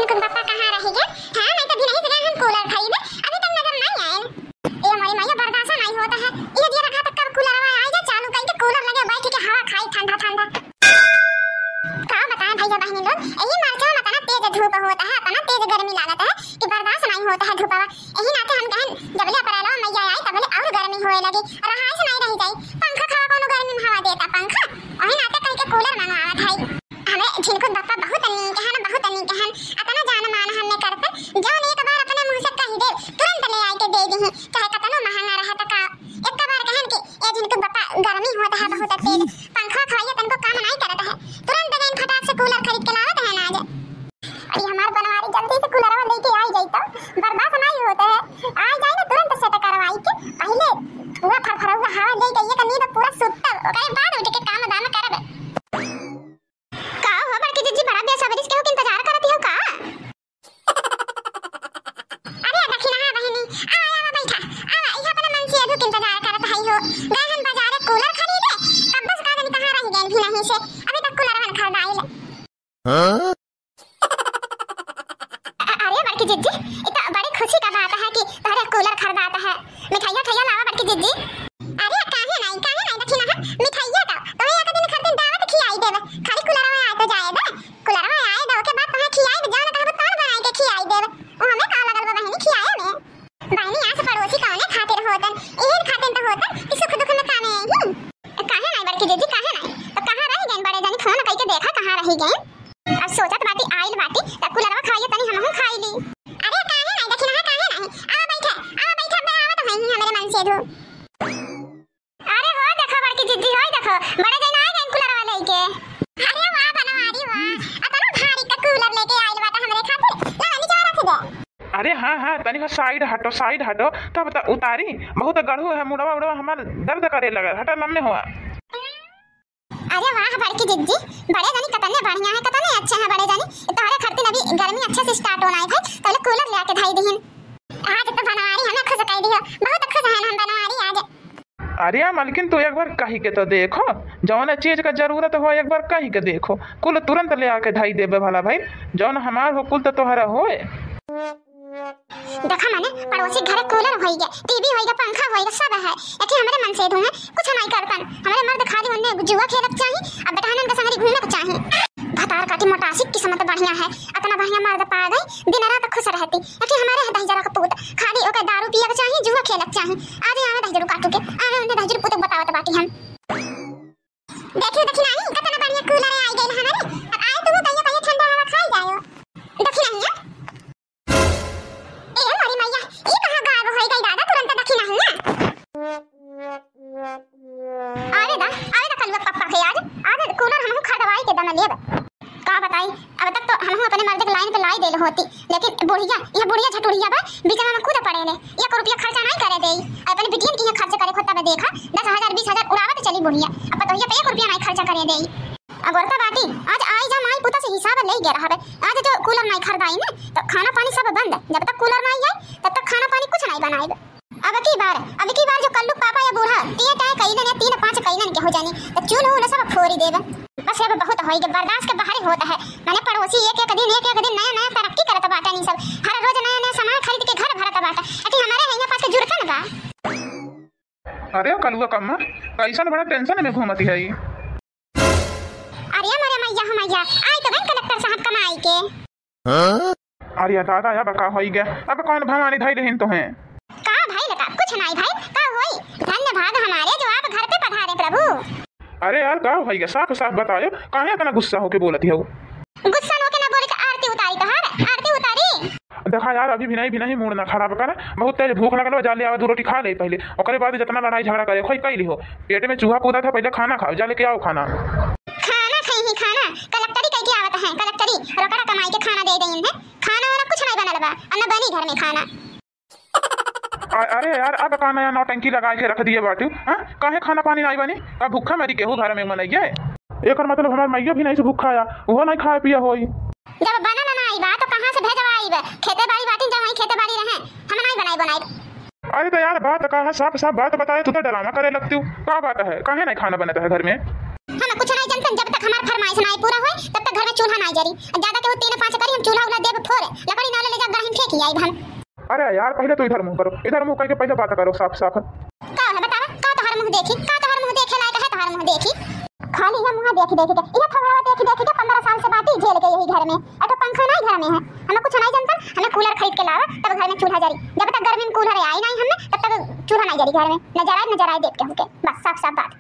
झिनकुन पापा कहाँ रह गए? हां मैं तो भी नहीं गए हम कूलर खरीदे, अभी तक नजर नहीं आए। ये हमारी मैया बर्दाश्त नहीं होता है। ये दिया रखा तक कब कूलर आ जाए चालू करके कूलर लगे बैठ के हवा खाई ठंडा ठंडा। का बताएं भैया बहनी लोग, यही मार्च में इतना तेज धूप होता है, इतना तेज गर्मी लागत है कि बर्दाश्त नहीं होता है धूपवा। यही नाते हम कहन जबले अप्रैल में मैया आई तबले और गर्मी होए लगी, रहाई से नहीं रही जाई। पंखा खवा कोनो गर्मी में हवा देता पंखा, वही नाते कह के कूलर मंगावत है। हमें झिनकुन बापा बहुत नीक है, बहुत नीक है, अतना जान मान हमने करते जौन एक बार अपने मुंह से कह दे तुरंत ले आई के दे दी, चाहे कतनो महंगा रहे त का एक बार कहन कि ए झिनकुन बापा गर्मी होता है बहुत तेज, पंखा खवाइए तनको काम नहीं करता है, तुरंत गए फटाक से कूलर खरीद के लावत है ना आज। अरे हमार बनवारी जल्दी से कूलर लेके आई जाई तो बर्दाश्त नहीं होता है, आ जाए ना तुरंत सेट करवाई के पहले पूरा फरफरा हवा ले जाइए तो नींद पूरा सुतल ओकरे बाद उठ के काम दाम करब। का हो बड़की जीजी बड़ा बेसब्री से के इंतजार करती हो का? अरे दखिना है बहनी आया बैठा आवा इहा अपना मन से अधु के इंतजार करत हई हो, गहन बाजारे कूलर खरीदे अब बस का दिन कहां रह गए भी नहीं से अभी तक कूलर वन खरीदाई ले। हां अरे बड़की जीजी इतना बड़ी खुशी का बात है कि तोरे कूलर खरीदाता है, मिठाइयां ठैया लावा बड़की जीजी। अरे काहे नहीं दखिना है मिठाइयां तो एक दिन खरीद दावत खिलाई देबे, खाली कूलर में आए तो जाए दे, कूलर में आए दो के बाद तोहे खिलाई दे जाने कहबे तोर बनाई के खिलाई देबे, ओ हमें का लगल बा बहनी खियाए में बहनी आस पड़ोसी कौने खातिर होतन एहन खातिर तो होतन कि सुख दुख में कामे ही। काहे नहीं बड़की जीजी काहे नहीं तो कहां रह गए बड़े जानी फोन कई के देखा कहां रह गए, अब सोचत बाटी आइल बाटी त कूलरवा खाइए तनी हमहु खाई ली। अरे काहे नहीं दखिना है काहे नहीं आ बैठा बे आवत है हमरे मन से धो। अरे हो देखो बड़की जीजी होय देखो बड़े जन आ गए कूलरवा लेके। अरे वाह बनवारी वाह अतना भारी का कूलर लेके आइल बाटा हमरे खातिर ला नीचे रख दे। अरे हाँ तनिक साइड हटो तब तो उतारी बहुत गढ़ू है मुड़वा हमार दर्द करे लगा हटा लम्बे हुआ। अरे वाह बड़की जीजी बड़े जानी कतने बढ़िया है कतने अच्छे हैं बड़े जानी तोहरे खातिर अभी गर्मी अच्छे से स्टार्ट होना है भाई पहले कूलर ले आके धाई दीहन आज तो बनवारी हमें खुश कर दियो बहुत खुश है हम बनवारी आज। अरे मालकिन तू एक बार कही के तो देखो जौन चीज का जरूरत हो एक बार कही के देखो कुल तुरंत ले आके धाई देबे भला भाई जौन हमार हो कुल तो तोहरा होए। देखा माने पड़ोसी घरे कूलर होई गया टीवी होई गया पंखा होई गया सब है लेकिन हमारे मन से दूंगा कुछ नहीं करतन हमारे मर्द खाली होने जुआ खेलक चाहिए अब बेटानन के संग घूमने चाहिए भतार काटी मोटासी किस्मत बढ़िया है इतना बढ़िया मर्द पा गई दिन रात खुश रहती लेकिन हमारे दही जरा का पूत खाली ओके दारू पियक चाहिए जुआ खेलक चाहिए आज आवे दही जरू काटू के आवे उन्हें दही जरू पूत बतावत बाटी हम देखिए नहीं कितना बढ़िया कूलर आई गई हमारे अब आए तुम कहिए ठंडा हवा खाई जाओ देखिए नहीं ए हमारी मैया ये कहां गायब हो गई दादा तुरंत देखी नहीं अरे दा कलवा पापा के आज कूलर हम खरीदवाई के दम लेब का बताई अब तक तो हम अपने मर्द के लाइन पे लाई देले होती लेकिन बुढ़िया झटुड़िया बा बीच में कूद पड़े ने 1 रुपया खर्चा नहीं करे देई अपने बिटियन की खर्च करे खोता में देखा 10,000 20,000 उड़ावत चली बुढ़िया अब तो ये पे 1 रुपया नहीं खर्चा करे देई अब औरता बाटी आज आई जा माई पुता से हिसाब ले गया रहबे आज जो कूलर नहीं खरीदाई ने तो खाना पानी सब बंद जब तक कूलर नहीं आए तब तक खाना पानी कुछ नहीं बनाएबे अब की बार जो कल्लू पापा या बूढ़ा तीन टाइम कइलन या 3-5 कइलन के हो जानी तो चूल हो सब फोड़ी देबे बस अब बहुत होई के बर्दाश्त के बाहर होता है माने पड़ोसी एक दिन नया तरक्की करत बाटा नहीं सब हर रोज नया सामान खरीद के घर भरत बाटा लेकिन हमारे यहाँ पास के जुड़ता ना बा। अरे कलुआ कम्मा कैसन बड़ा टेंशन में घूमती है अरे हमारे मैया आई तो बैंक कलेक्टर साहब कमाई के अरे दादा या बका होई गया अब कौन भवानी धाई रहिन तो हैं का भाई लगा कुछ नहीं भाई का होई धन्यवाद हमारे जो आप घर पे पधारे प्रभु। अरे यार का होई गया साफ बताओ काहे इतना गुस्सा होके बोलती हो गुस्सा होके ना बोले कि आरती उतारी तो हां आरती उतारी देखा यार अभी भी नहीं मूड ना खराब कर बहुत तेज भूख लगल जा ले आवा 2 रोटी खा ले पहले ओकरे बाद जितना लड़ाई झगड़ा करे खोई कैली हो पेट में चूहा कूदा था पहले खाना खाओ जा लेके आओ खाना खाई खाना कलेक्टरी कह के आवत है कलेक्टरी रोकड़ा कमाई के खाना दे देइन है खाना वाला कुछ नहीं बनल बा अन्ना बनी घर में खाना। अरे यार अब का नया नौटंकी लगा के रख दिए बाटू हां काहे खाना पानी नहीं बनी अब भूखा मरी केहू घर में मनइए एकर मतलब हमार मैया भी नहीं से भूखा आया वो नहीं खाए पिया होई जब बना ना आई बा तो कहां से भेजवाई बा खेते बाड़ी बाटी जब वही खेते बाड़ी रहे हम नहीं बनाई। अरे तो यार बात कहा साफ बात बताए तू तो डरामा करे लगती हूँ क्या बात है काहे नहीं खाना बनाता है घर में हम कुछ नहीं जानते जब तक हमार फरमाइश नहीं पूरा होए तब तक घर में चूल्हा नहीं जरी ज्यादा के 3-5 करी हम चूल्हा उला देब फोड़ लकड़ी ना ले जा गहन फेंकी आई हम। अरे यार पहले तो इधर मुंह करो, इधर मुंह करके पहले बात करो साफ साफ। का है बतावा, का तोहर मुंह देखी, का तोहर मुंह देखे लायक है तोहर मुंह देखी। खाली ये मुंह देखी देखी के इहे थोड़ा देखी देखी के 15 साल से बाटी झेल के यही घर में। आ तो पंखा नहीं घर में है, हमें कुछ नहीं जानता, हमें कूलर खरीद के लावा तब घर में चूल्हा जरी। जब तक गर्मी में कूलर आई नहीं हमें तब तक चूल्हा नहीं जरी घर में। नजर आए देख के होके बस साफ साफ बात।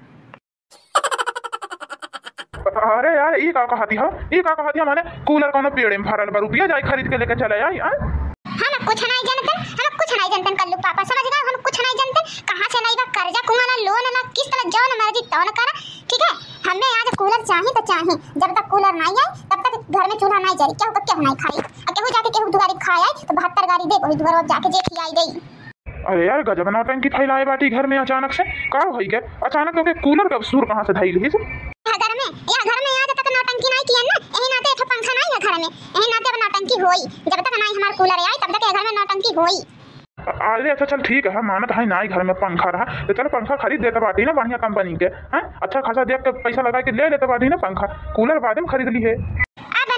अरे यार ई का कहती हो, ई का कहती है माने कूलर कोनो पेड़ में भरल बा, रुपया जाई खरीद के लेके चले आई। हम कुछ नहीं जानते, हम कुछ नहीं जानते कल्लू पापा, समझ गए, हम कुछ नहीं जानते। कहां से नहीं बा कर्जा कुआना लोन ना किस्त ला जौन मर्जी तौन करा, ठीक है। हमें आज कूलर चाहिए तो चाहिए, जब तक कूलर नहीं आए तब तक घर में चूल्हा नहीं जरी। केहू नहीं खाई, और केहू जाके केहू दुआरी खाए तो 72 गाड़ी दे वही दुआर जाके जे खिलाई गई। अरे यार गजब नौटंकी फैलाए बाटी घर में अचानक से का होई के अचानक तो के कूलर का सुर कहां से धइल हिस। घर में आज तक नौटंकी नहीं किया ना, एही नाते एक पंखा नहीं है घर में, एही नाते अब नौटंकी होई। जब तक नहीं हमार कूलर आई तब तक घर में नौटंकी होई। अरे अच्छा चल ठीक है, मानत है ना घर में पंखा रहा तो चल पंखा खरीद देता बाटी ना बढ़िया कंपनी के, हैं अच्छा खासा देख के पैसा लगा के ले लेता बाटी ना पंखा। कूलर बाद में खरीद ली है। अब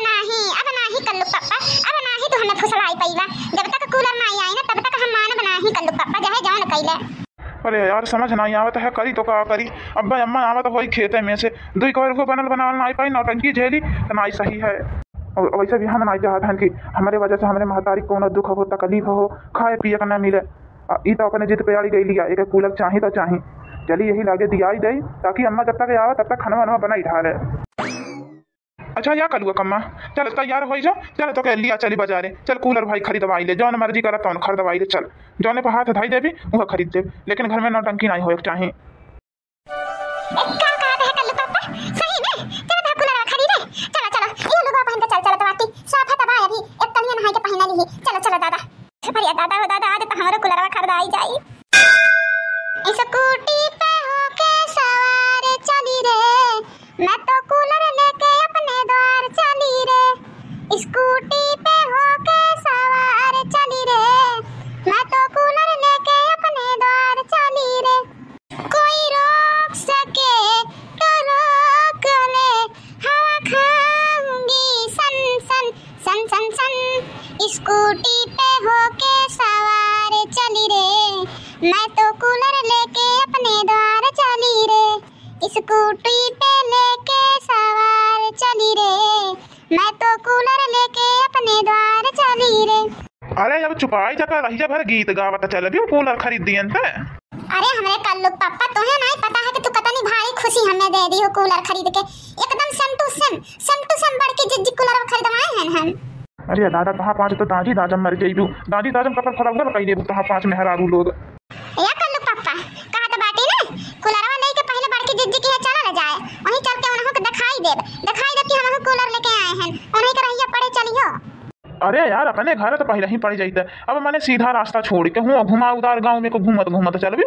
नहीं कल्लू पापा, अब नहीं तो हमें फुसलाई पईला। जब तक कूलर नहीं आई ना तब तक हम मान बनाही कल्लू पापा जहे जौन कइले। अरे यार समझ नहीं आवत है, करी तो का करी। अब्बा अम्मा आवत होई खेते में से दुई कवर को बनल बनावल नहीं पाई, नौटंकी झेली तो नहीं सही है। और वैसे भी हम नहीं चाहते हैं कि हमारे वजह से हमारे महतारी को न दुख हो तकलीफ हो, खाए पिए का न मिले। ई तो अपने जिद पे अड़ी गई लिया एक कूलर चाहिए तो चाहिए, चली यही लागे दिया ही दई ताकि अम्मा जब तक आवे तब तक खाना वाना बनाई ढाले। अच्छा या कलुआ कम्मा चल तैयार हो जा, चल तो कह लिया चली बाजारे, चल कूलर भाई खरीदवाई ले, जौन मर्जी करा तौन खरीदवाई ले, चल जौने पे हाथ धाई देवी वह खरीद दे, लेकिन घर में नौटंकी नहीं हो चाहिए। दादा आज तो हमारा कूलर खरीदाई जाई। स्कूटी पे होके सवार चली रे, मैं तो कूलर लेके अपने द्वार चली रे। स्कूटी पे होके सवार चली रे, मैं तो कूलर लेके अपने द्वार चली रे। कोई रोक सके तो रोक ले, हवा खाऊंगी सन सन सन सन सन। स्कूटी पे होके सवार चली रे, मैं तो कूलर लेके अपने द्वार चली रे। स्कूटी पे लेके सवार चली रे, मैं तो कूलर लेके अपने द्वार चली रे। अरे जब चुपाई जाकर रही जा भर गीत गावत चल भी कूलर खरीद दियन ते। अरे हमारे कल्लू पापा तुम्हें नहीं पता है कि तू पता नहीं भारी खुशी हमें दे दी हो कूलर खरीद के, एकदम सेम टू सेम बढ़ के जिद्दी कूलर खरीदवाए हैं हम। अरे दादा कहाँ पाँच तो दादी दाजम मर जाइबू, दादी दाजम कपड़ फराउगा कही देबू कहाँ पाँच मेहरारू लोग। या कल्लू पापा कहा तो बाटी ना कूलरवा लेके पहले बढ़ के जिद्दी के चला ले जाए, वहीं चल के उन्हों को दिखाई दे कि हम कूलर लेके आए हैं, उन्हीं के रहिया पड़े चलियो। अरे यार अपने घर तो पहले ही पड़ जाते, अब मैंने सीधा रास्ता छोड़ के हूँ घुमा उदार गाँव में को घूमत चल भी।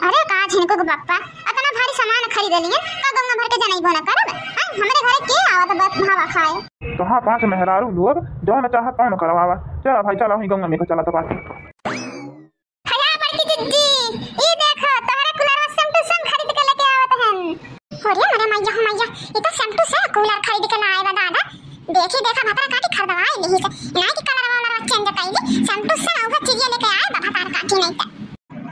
अरे कहा झिनको के बापा इतना भारी सामान खरीद लिए का गंगा भर के जनाई बोना करब, हमारे घरे के आवत बस भावा खाए। कहाँ पाँच मेहरारू लोग जो न चाह कौन करवावा, चला भाई चला वहीं गंगा में को चला तो बात। हया बड़की दीदी ई देखो तोहरा कूलर सेम टू सेम खरीद के लेके आवत हन। अरे मेरे मैया ये तो सेम टू सेम कूलर खरीद के लाए बा दादा। देखी देखा भतरा काटी खरीदवाई नहीं से ना कि कलर वाला चेंज कइली, सेम टू सेम वो चीज लेके आए बा भतरा काटी नहीं त।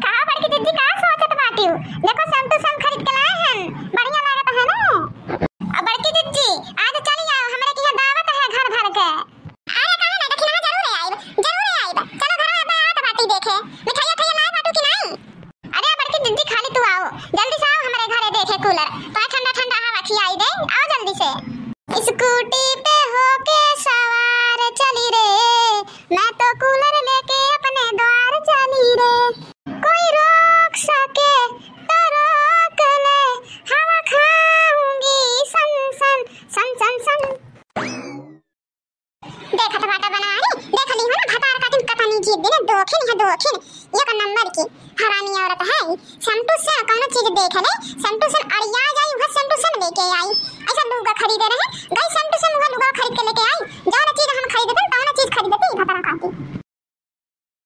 कहां बड़की दीदी का सोचत बाटी हो, देखो सेम टू सेम खरीद के लाए हैं, बढ़िया लागत है ना। अब बड़की दीदी आज चली आओ, हमरे की दावत है घर भर के। अरे कहां ना देखी ना जरूर आइब चलो घर में बात बाटी देखे मिठाई खाई लाए बाटू की नहीं। अरे बड़की दीदी खाली तू आओ जल्दी से आओ हमारे घरे देखे कूलर, तो ठंडा ठंडा हवा खिलाई दे, आओ जल्दी से। स्कूटी पे होके सवार चली रे, मैं तो कूलर लेके अपने द्वार चली रे। कोई रोक सके तो रोक ले, हवा खाऊंगी सन सन सन सन सन। देखा बाटा बना रही देख ली हो ना भतार काटिन कथानी जीत दिन दोखिन एक नंबर की हरामी औरत है। सेम टू सेम कौन चीज देख ले सेम टू सेम अड़िया जाई वह सेम टू सेम लेके आई, ऐसा लुगा खरीदे रहे गई सेम टू सेम वह लुगा खरीद के लेके आई।